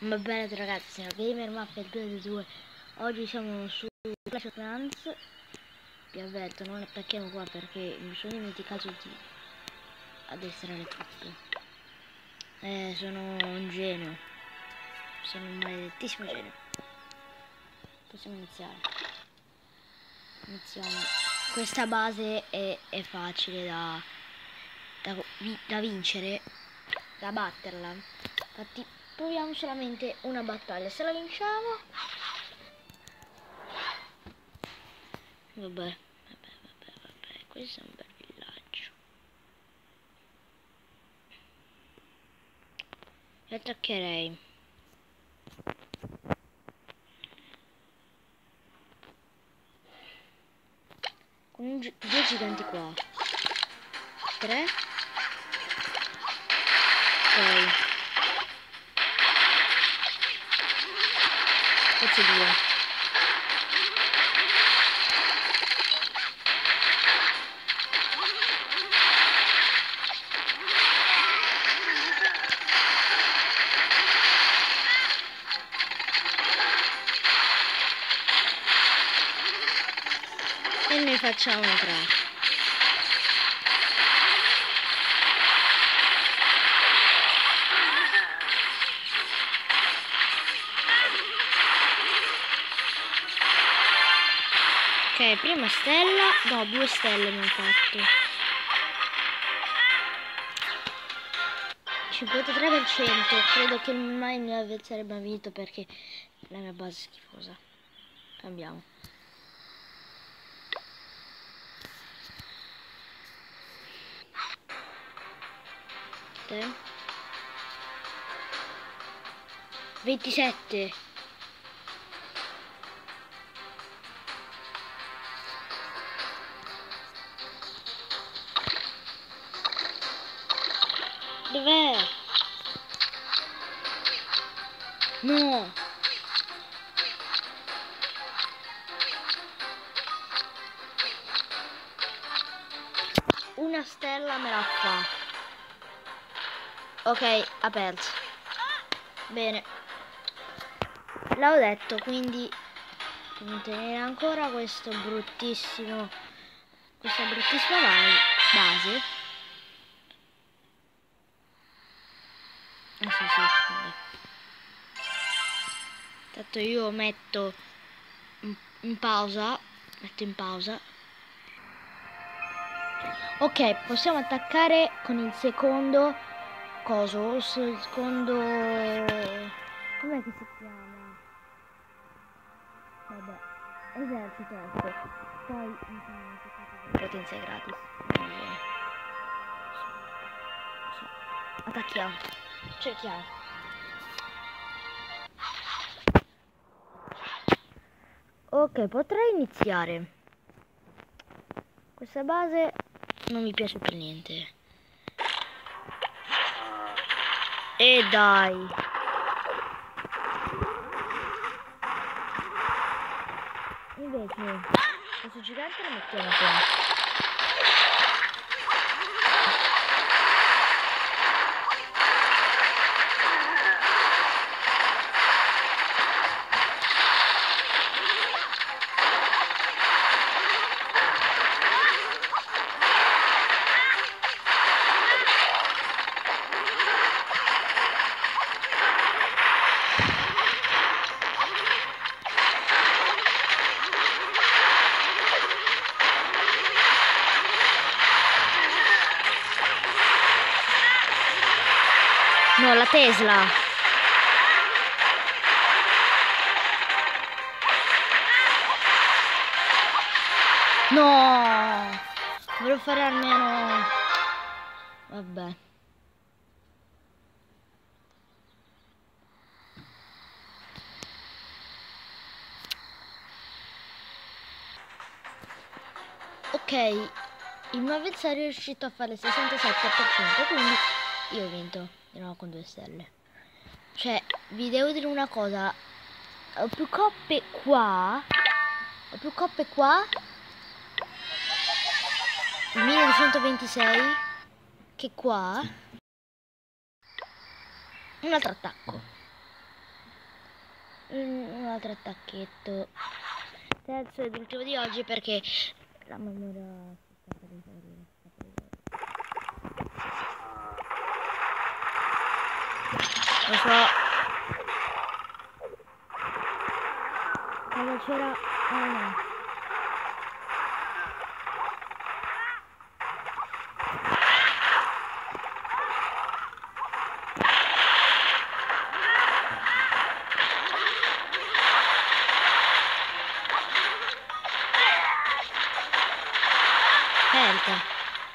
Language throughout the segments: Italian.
Va bene ragazzi, sono Gamer Mafia 2. Oggi siamo su Clash of Clans. Vi avverto, non attacchiamo qua perché mi sono dimenticato di addestrare le truppe. Sono un genio. Sono un maledettissimo genio. Possiamo iniziare. Iniziamo. Questa base è facile da vincere, da batterla. Infatti proviamo solamente una battaglia. Se la vinciamo, vabbè, questo è un bel villaggio. E attaccherei. Con due giganti qua. 3. Ok. Faccio 2. E ne facciamo 3. Ok, prima stella, no, 2 stelle abbiamo fatto. 53%, credo che mai il mio avversario abbia vinto perché la mia base è schifosa. Cambiamo. Te. 27. Dov'è? No. Una stella me la fa. Ok, ha perso. Bene. L'ho detto, quindi mantenere ancora questa bruttissima base. Ah sì, vabbè. Tanto io metto in pausa. Ok, possiamo attaccare con il secondo coso, il secondo... com'è che si chiama? Vabbè, esercito, ecco. Poi potenza gratis. Attacchiamo. Cerchiamo. Ok, potrei iniziare. Questa base non mi piace per niente. E dai. Invece questo gigante lo mettiamo qua. No, la Tesla. No, volevo fare almeno... Vabbè. Ok, il mio avversario è riuscito a fare il 67%, quindi io ho vinto di nuovo con 2 stelle. Cioè, vi devo dire una cosa, ho più coppe qua, 1226, che qua. Un altro attacco. un altro attacchetto. Terzo ed ultimo di oggi perché la memoria si sta per esaurire. Lo so. Cosa c'era? Oh no.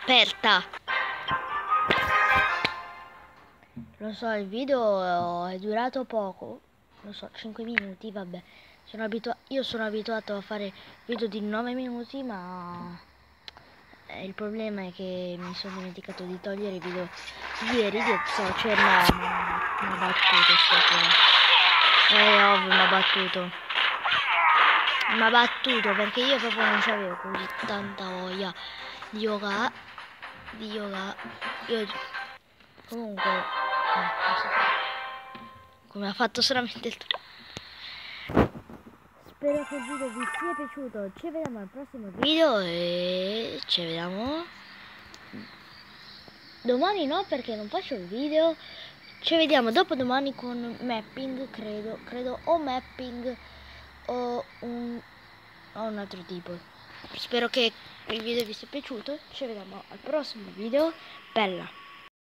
Aperta. Lo so, il video è durato poco, lo so, 5 minuti, vabbè. Io sono abituato a fare video di 9 minuti, ma il problema è che mi sono dimenticato di togliere i video ieri, cioè no, mi ha battuto sto qua. Ovvio, mi ha battuto perché io proprio non c'avevo così tanta voglia di yoga. Io comunque come ha fatto solamente il tuo. Spero che il video vi sia piaciuto. Ci vediamo al prossimo video e ci vediamo domani, no, perché non faccio il video. Ci vediamo dopodomani con mapping, credo o mapping o un altro tipo. Spero che il video vi sia piaciuto. Ci vediamo al prossimo video. Bella.